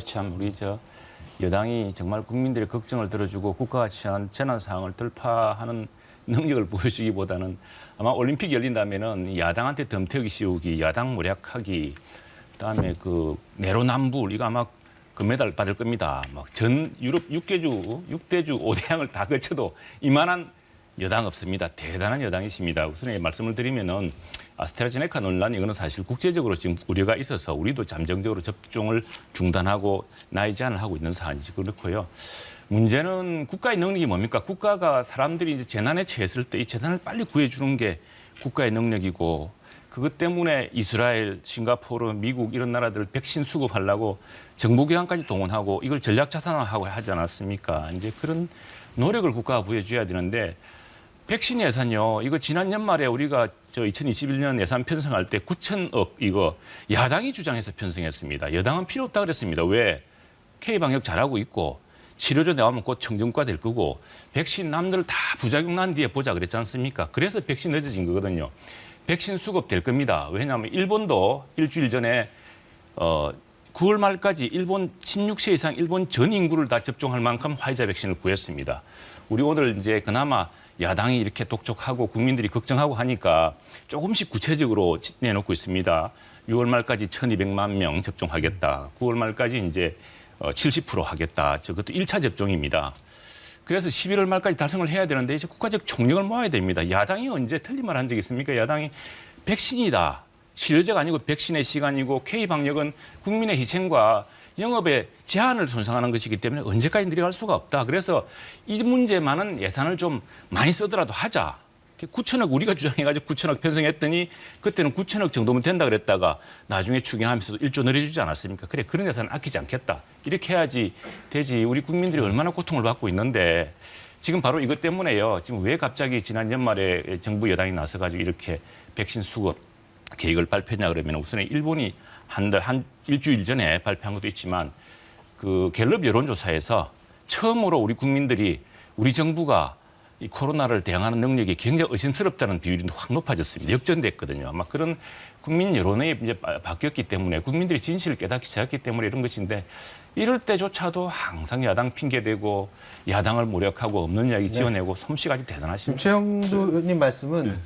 참 우리 여당이 정말 국민들의 걱정을 들어주고 국가가 처한 재난 상황을 돌파하는 능력을 보여주기보다는 아마 올림픽 열린다면은 야당한테 덤태기 씌우기, 야당 모략하기, 그다음에 그 내로남불 이거 아마 금메달 받을 겁니다. 막 전 유럽 6대주 5대양을 다 거쳐도 이만한 여당 없습니다. 대단한 여당이십니다. 우선 말씀을 드리면은 아스트라제네카 논란 이거는 사실 국제적으로 지금 우려가 있어서 우리도 잠정적으로 접종을 중단하고 나이 제한을 하고 있는 사안이지 그렇고요. 문제는 국가의 능력이 뭡니까? 국가가 사람들이 이제 재난에 처했을 때 이 재난을 빨리 구해주는 게 국가의 능력이고 그것 때문에 이스라엘, 싱가포르, 미국 이런 나라들 백신 수급하려고 정부기관까지 동원하고 이걸 전략자산화하고 하지 않았습니까? 이제 그런 노력을 국가가 부여줘야 되는데 백신 예산요. 이거 지난 연말에 우리가 2021년 예산 편성할 때 9천억 이거 야당이 주장해서 편성했습니다. 여당은 필요 없다 그랬습니다. 왜? K방역 잘하고 있고 치료제 나오면 곧 청정과 될 거고 백신 남들 다 부작용 난 뒤에 보자 그랬지 않습니까? 그래서 백신 늦어진 거거든요. 백신 수급 될 겁니다. 왜냐하면 일본도 일주일 전에 9월 말까지 일본 16세 이상 일본 전 인구를 다 접종할 만큼 화이자 백신을 구했습니다. 우리 오늘 이제 그나마 야당이 이렇게 독촉하고 국민들이 걱정하고 하니까 조금씩 구체적으로 내놓고 있습니다. 6월 말까지 1,200만 명 접종하겠다. 9월 말까지 이제 70% 하겠다. 저것도 1차 접종입니다. 그래서 11월 말까지 달성을 해야 되는데 이제 국가적 총력을 모아야 됩니다. 야당이 언제 틀린 말 한 적이 있습니까? 야당이 백신이다. 치료제가 아니고 백신의 시간이고 K방역은 국민의 희생과 영업의 제한을 손상하는 것이기 때문에 언제까지 늘어갈 수가 없다. 그래서 이 문제만은 예산을 좀 많이 쓰더라도 하자. 9천억 우리가 주장해가지고 9천억 편성했더니 그때는 9천억 정도면 된다 그랬다가 나중에 추경하면서 1조 늘려주지 않았습니까? 그래 그런 예산을 아끼지 않겠다. 이렇게 해야지 되지. 우리 국민들이 얼마나 고통을 받고 있는데 지금 바로 이것 때문에요. 지금 왜 갑자기 지난 연말에 정부 여당이 나서가지고 이렇게 백신 수급 계획을 발표했냐 그러면 우선 일본이 한 일주일 전에 발표한 것도 있지만 그 갤럽 여론조사에서 처음으로 우리 국민들이 우리 정부가 이 코로나를 대응하는 능력이 굉장히 의심스럽다는 비율이 확 높아졌습니다. 역전됐거든요. 아마 그런 국민 여론이 이제 바뀌었기 때문에 국민들이 진실을 깨닫기 시작했기 때문에 이런 것인데 이럴 때조차도 항상 야당 핑계대고 야당을 모략하고 없는 이야기 지어내고 솜씨가 아주 대단하십니다. 최영도 의원님 말씀은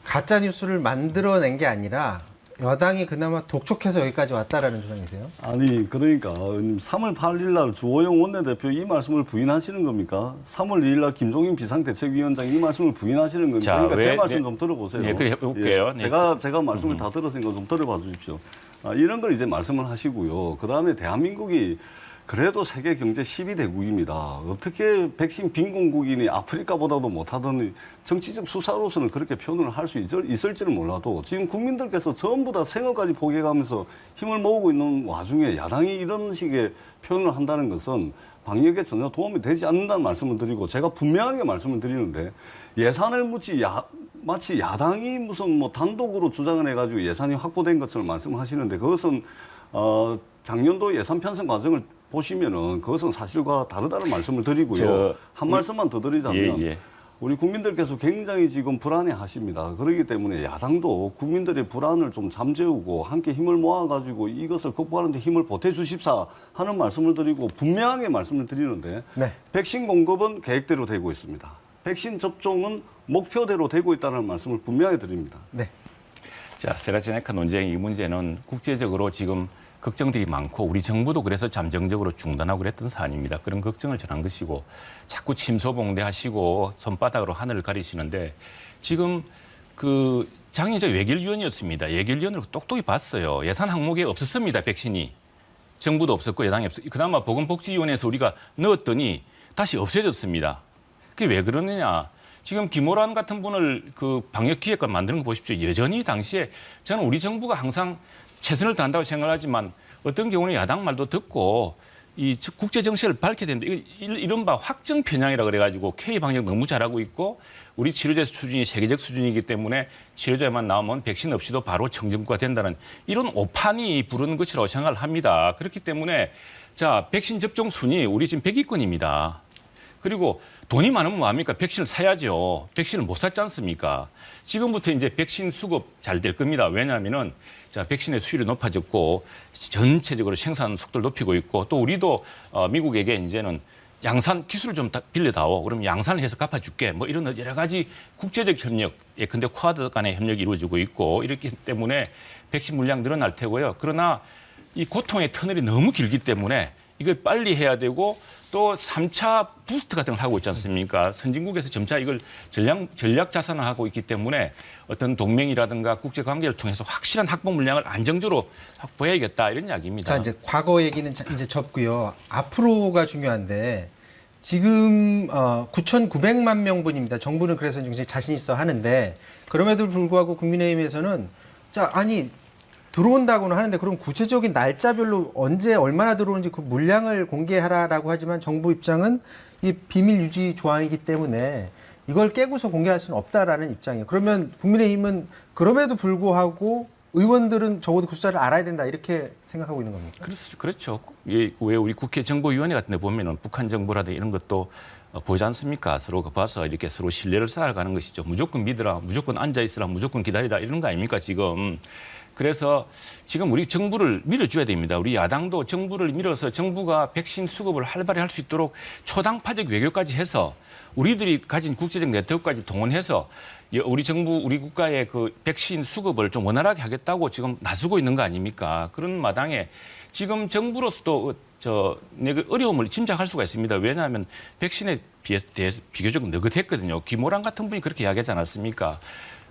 가짜 뉴스를 만들어낸 게 아니라 여당이 그나마 독촉해서 여기까지 왔다라는 주장이세요? 아니 그러니까 3월 8일 날 주호영 원내대표 이 말씀을 부인하시는 겁니까? 3월 2일 날 김종인 비상대책위원장 이 말씀을 부인하시는 겁니까? 자, 그러니까 제 왜, 말씀 네, 좀 들어보세요. 네, 그래 해볼게요. 예, 제가 말씀을 다 들었으니까 좀 들어봐 주십시오. 이런 걸 이제 말씀을 하시고요. 그다음에 대한민국이 그래도 세계 경제 12대국입니다. 어떻게 백신 빈곤국이니 아프리카보다도 못하더니 정치적 수사로서는 그렇게 표현을 할 수 있을지는 몰라도 지금 국민들께서 전부 다 생업까지 포기해가면서 힘을 모으고 있는 와중에 야당이 이런 식의 표현을 한다는 것은 방역에 전혀 도움이 되지 않는다는 말씀을 드리고 제가 분명하게 말씀을 드리는데 예산을 마치 야당이 무슨 뭐 단독으로 주장을 해가지고 예산이 확보된 것처럼 말씀하시는데 그것은 작년도 예산 편성 과정을 보시면은 그것은 사실과 다르다는 말씀을 드리고요. 한 말씀만 더 드리자면 우리 국민들께서 굉장히 지금 불안해하십니다. 그렇기 때문에 야당도 국민들의 불안을 좀 잠재우고 함께 힘을 모아가지고 이것을 극복하는 데 힘을 보태주십사 하는 말씀을 드리고 분명하게 말씀을 드리는데 네. 백신 공급은 계획대로 되고 있습니다. 백신 접종은 목표대로 되고 있다는 말씀을 분명히 드립니다. 네. 자, 아스트라제네카 논쟁 이 문제는 국제적으로 지금 걱정들이 많고 우리 정부도 그래서 잠정적으로 중단하고 그랬던 사안입니다. 그런 걱정을 전한 것이고 자꾸 침소봉대하시고 손바닥으로 하늘을 가리시는데 지금 그 작년 저 외결위원이었습니다. 외결위원으로 똑똑히 봤어요. 예산 항목에 없었습니다. 백신이. 정부도 없었고 여당이 없었고 그나마 보건복지위원회에서 우리가 넣었더니 다시 없어졌습니다. 그게 왜 그러느냐. 지금 김호란 같은 분을 그 방역기획관 만드는 거 보십시오. 여전히 당시에 저는 우리 정부가 항상 최선을 다한다고 생각하지만 어떤 경우는 야당 말도 듣고 이 국제 정세를 밝혀야 되는데 이른바 확정 편향이라 그래가지고 K 방역 너무 잘하고 있고 우리 치료제 수준이 세계적 수준이기 때문에 치료제만 나오면 백신 없이도 바로 청정과 된다는 이런 오판이 부르는 것이라고 생각을 합니다. 그렇기 때문에 자 백신 접종 순위 우리 지금 100위권입니다. 그리고 돈이 많으면 뭐합니까? 백신을 사야죠. 백신을 못 샀지 않습니까? 지금부터 이제 백신 수급 잘 될 겁니다. 왜냐하면은 자, 백신의 수율이 높아졌고 전체적으로 생산 속도를 높이고 있고 또 우리도 미국에게 이제는 양산 기술을 좀 빌려다오. 그러면 양산을 해서 갚아줄게. 뭐 이런 여러 가지 국제적 협력, 예컨대 쿼드 간의 협력이 이루어지고 있고 이렇기 때문에 백신 물량 늘어날 테고요. 그러나 이 고통의 터널이 너무 길기 때문에 이걸 빨리 해야 되고 또 3차 부스트 같은 걸 하고 있지 않습니까? 선진국에서 점차 이걸 전략 자산화하고 있기 때문에 어떤 동맹이라든가 국제 관계를 통해서 확실한 확보 물량을 안정적으로 확보해야겠다 이런 이야기입니다. 자, 이제 과거 얘기는 이제 접고요. 앞으로가 중요한데 지금 9,900만 명분입니다. 정부는 그래서 굉장히 자신 있어 하는데 그럼에도 불구하고 국민의힘에서는 자, 아니 들어온다고는 하는데 그럼 구체적인 날짜별로 언제 얼마나 들어오는지 그 물량을 공개하라라고 하지만 정부 입장은 이 비밀 유지 조항이기 때문에 이걸 깨고서 공개할 수는 없다라는 입장이에요. 그러면 국민의힘은 그럼에도 불구하고 의원들은 적어도 그 숫자를 알아야 된다 이렇게 생각하고 있는 겁니까? 그렇죠. 예, 왜 우리 국회 정보위원회 같은 데 보면은 북한 정보라든가 이런 것도 보지 않습니까? 서로 봐서 이렇게 서로 신뢰를 쌓아가는 것이죠. 무조건 믿으라, 무조건 앉아있으라, 무조건 기다리라 이런 거 아닙니까 지금. 그래서 지금 우리 정부를 밀어줘야 됩니다. 우리 야당도 정부를 밀어서 정부가 백신 수급을 활발히 할 수 있도록 초당파적 외교까지 해서 우리들이 가진 국제적 네트워크까지 동원해서 우리 정부, 우리 국가의 그 백신 수급을 좀 원활하게 하겠다고 지금 나서고 있는 거 아닙니까? 그런 마당에 지금 정부로서도 내가 어려움을 짐작할 수가 있습니다. 왜냐하면 백신에 대해서 비교적 느긋했거든요. 김호랑 같은 분이 그렇게 이야기하지 않았습니까?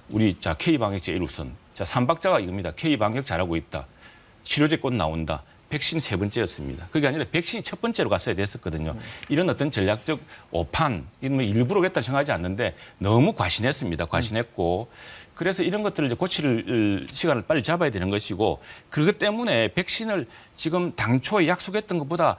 우리 K방역제 1호선. 자, 3박자가 이겁니다. K방역 잘하고 있다. 치료제 곧 나온다. 백신 3번째였습니다. 그게 아니라 백신이 첫 번째로 갔어야 됐었거든요. 이런 어떤 전략적 오판, 이런 뭐 일부러 했다 생각하지 않는데 너무 과신했습니다. 과신했고. 그래서 이런 것들을 이제 고칠 시간을 빨리 잡아야 되는 것이고 그것 때문에 백신을 지금 당초에 약속했던 것보다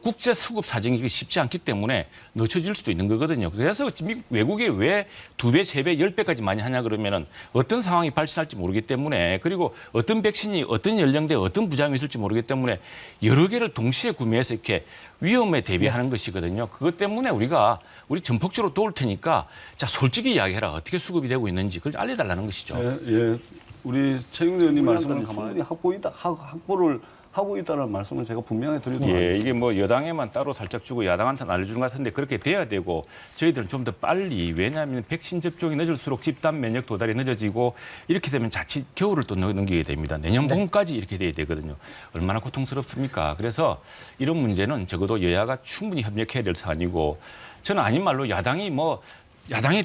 국제 수급 사정이 쉽지 않기 때문에 늦춰질 수도 있는 거거든요. 그래서 미국 외국에 왜 2배, 3배, 10배까지 많이 하냐 그러면은 어떤 상황이 발생할지 모르기 때문에 그리고 어떤 백신이 어떤 연령대에 어떤 부작용이 있을지 모르기 때문에 여러 개를 동시에 구매해서 이렇게 위험에 대비하는 것이거든요. 그것 때문에 우리 전폭적으로 도울 테니까 자, 솔직히 이야기해라. 어떻게 수급이 되고 있는지 그걸 알려달라는 것이죠. 예. 우리 최영대 의원님 말씀을 충분히 확보를 하고 있다는 말씀을 제가 분명히 드리도록 하겠습니다. 이게 뭐 여당에만 따로 살짝 주고 야당한테는 알려주는 것 같은데 그렇게 돼야 되고 저희들은 좀 더 빨리 왜냐하면 백신 접종이 늦을수록 집단 면역 도달이 늦어지고 이렇게 되면 자칫 겨울을 또 넘기게 됩니다. 내년 봄까지 이렇게 돼야 되거든요. 얼마나 고통스럽습니까? 그래서 이런 문제는 적어도 여야가 충분히 협력해야 될 사안이고 저는 아닌 말로 야당이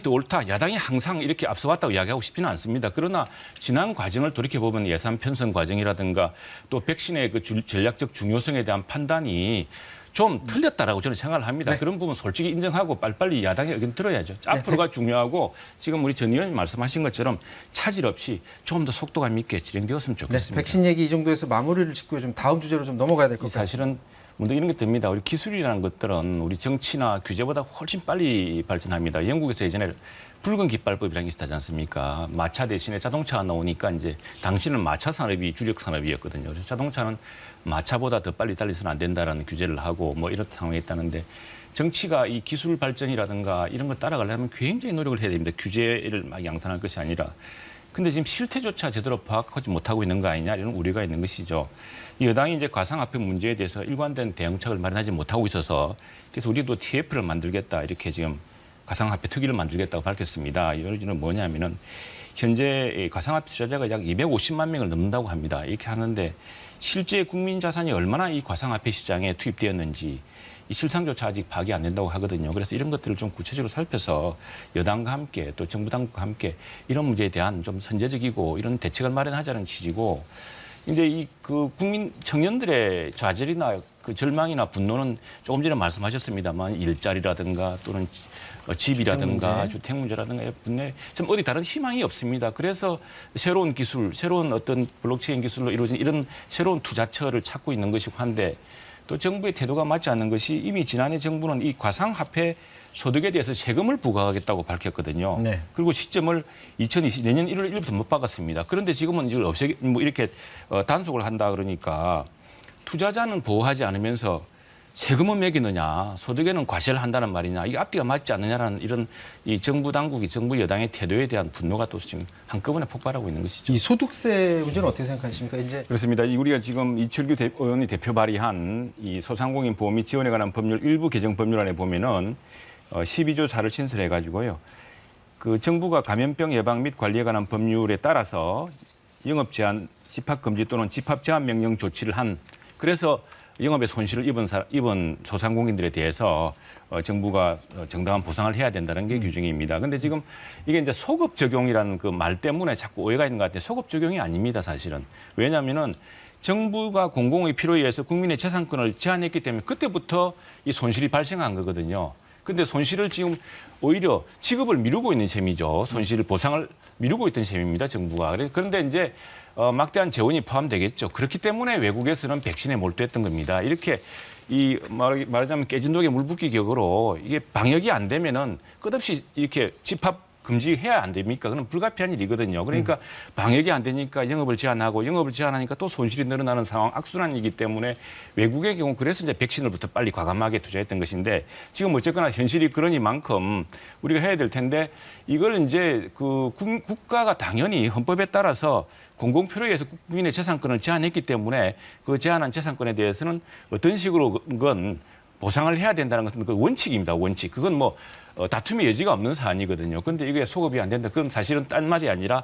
또 옳다. 야당이 항상 이렇게 앞서왔다고 이야기하고 싶지는 않습니다. 그러나 지난 과정을 돌이켜보면 예산 편성 과정이라든가 또 백신의 그 전략적 중요성에 대한 판단이 좀 틀렸다라고 저는 생각을 합니다. 그런 부분 솔직히 인정하고 빨리빨리 야당의 의견 들어야죠. 앞으로가 중요하고 지금 우리 전 의원님 말씀하신 것처럼 차질 없이 좀 더 속도감 있게 진행되었으면 좋겠습니다. 백신 얘기 이 정도에서 마무리를 짓고요. 좀 다음 주제로 좀 넘어가야 될 것 같습니다. 사실은 문득 이런 게 됩니다. 우리 기술이라는 것들은 우리 정치나 규제보다 훨씬 빨리 발전합니다. 영국에서 예전에 붉은 깃발법이라는 게 있었지 않습니까? 마차 대신에 자동차가 나오니까 이제 당시는 마차 산업이 주력 산업이었거든요. 그래서 자동차는 마차보다 더 빨리 달려서는 안 된다라는 규제를 하고 뭐 이런 상황이 있다는데 정치가 이 기술 발전이라든가 이런 걸 따라가려면 굉장히 노력을 해야 됩니다. 규제를 막 양산할 것이 아니라. 근데 지금 실태조차 제대로 파악하지 못하고 있는 거 아니냐 이런 우려가 있는 것이죠. 여당이 이제 가상화폐 문제에 대해서 일관된 대응책을 마련하지 못하고 있어서 그래서 우리도 TF를 만들겠다 이렇게 지금 가상화폐 특위를 만들겠다고 밝혔습니다. 이거는 뭐냐면은 현재 가상화폐 투자자가 약 250만 명을 넘는다고 합니다. 이렇게 하는데 실제 국민 자산이 얼마나 이 가상화폐 시장에 투입되었는지 이 실상조차 아직 파악이 안 된다고 하거든요. 그래서 이런 것들을 좀 구체적으로 살펴서 여당과 함께 또 정부 당국과 함께 이런 문제에 대한 좀 선제적이고 이런 대책을 마련하자는 취지고 이제 이 그 국민 청년들의 좌절이나 그 절망이나 분노는 조금 전에 말씀하셨습니다만 일자리라든가 또는 집이라든가 주택 문제라든가 분내 좀 어디 다른 희망이 없습니다. 그래서 새로운 기술, 새로운 어떤 블록체인 기술로 이루어진 이런 새로운 투자처를 찾고 있는 것이고 한데 또 정부의 태도가 맞지 않는 것이 이미 지난해 정부는 이 가상화폐 소득에 대해서 세금을 부과하겠다고 밝혔거든요. 네. 그리고 시점을 2020 내년 1월 1일부터 못 박았습니다. 그런데 지금은 이걸 이렇게 단속을 한다 그러니까 투자자는 보호하지 않으면서 세금은 매기느냐, 소득에는 과세를 한다는 말이냐, 이게 앞뒤가 맞지 않느냐라는 이런 이 정부 당국이 정부 여당의 태도에 대한 분노가 또 지금 한꺼번에 폭발하고 있는 것이죠. 이 소득세 문제는 어떻게 생각하십니까? 이제 그렇습니다. 우리가 지금 이철규 의원이 대표 발의한 이 소상공인 보험 및 지원에 관한 법률 일부 개정 법률안에 보면은 12조 4를 신설해 가지고요. 그 정부가 감염병 예방 및 관리에 관한 법률에 따라서 영업 제한, 집합 금지 또는 집합 제한 명령 조치를 한 그래서 영업에 손실을 입은 소상공인들에 대해서 정부가 정당한 보상을 해야 된다는 게 규정입니다. 그런데 지금 이게 이제 소급 적용이라는 그 말 때문에 자꾸 오해가 있는 것 같아요. 소급 적용이 아닙니다, 사실은. 왜냐하면은 정부가 공공의 필요에 의해서 국민의 재산권을 제한했기 때문에 그때부터 이 손실이 발생한 거거든요. 근데 손실을 지금 오히려 지급을 미루고 있는 셈이죠. 손실 보상을 미루고 있던 셈입니다, 정부가. 그런데 이제 막대한 재원이 포함되겠죠. 그렇기 때문에 외국에서는 백신에 몰두했던 겁니다. 이렇게 말하자면 깨진 독에 물 붓기 격으로 이게 방역이 안 되면은 끝없이 이렇게 집합 금지해야 안 됩니까? 그건 불가피한 일이거든요. 그러니까 방역이 안 되니까 영업을 제한하고 영업을 제한하니까 또 손실이 늘어나는 상황, 악순환이기 때문에 외국의 경우 그래서 이제 백신을부터 빨리 과감하게 투자했던 것인데 지금 어쨌거나 현실이 그러니만큼 우리가 해야 될 텐데 이걸 이제 그 국가가 당연히 헌법에 따라서 공공필요에 의해서 국민의 재산권을 제한했기 때문에 그 제한한 재산권에 대해서는 어떤 식으로 건 보상을 해야 된다는 것은 그 원칙입니다. 원칙. 그건 뭐 다툼의 여지가 없는 사안이거든요. 그런데 이게 소급이 안 된다. 그건 사실은 딴 말이 아니라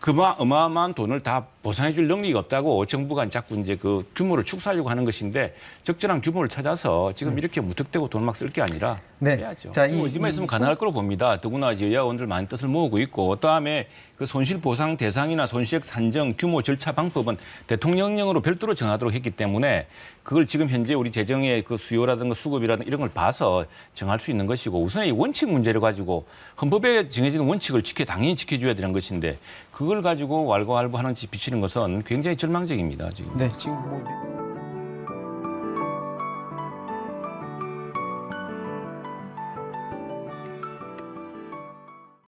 어마어마한 돈을 다 보상해 줄 능력이 없다고 정부가 자꾸 이제 그 규모를 축소하려고 하는 것인데 적절한 규모를 찾아서 지금 이렇게 무턱대고 돈 막 쓸 게 아니라 해야죠. 자, 이만 있으면 가능할 거로 봅니다. 더구나 여야 의원들 많은 뜻을 모으고 있고 다음에 그 손실 보상 대상이나 손실액 산정 규모 절차 방법은 대통령령으로 별도로 정하도록 했기 때문에 그걸 지금 현재 우리 재정의 그 수요라든가 수급이라든가 이런 걸 봐서 정할 수 있는 것이고 우선 이 원칙 문제를 가지고 헌법에 정해지는 원칙을 당연히 지켜줘야 되는 것인데 그걸 가지고 왈가왈부하는 짓 비치는 것은 굉장히 절망적입니다. 지금. 네, 지금 뭐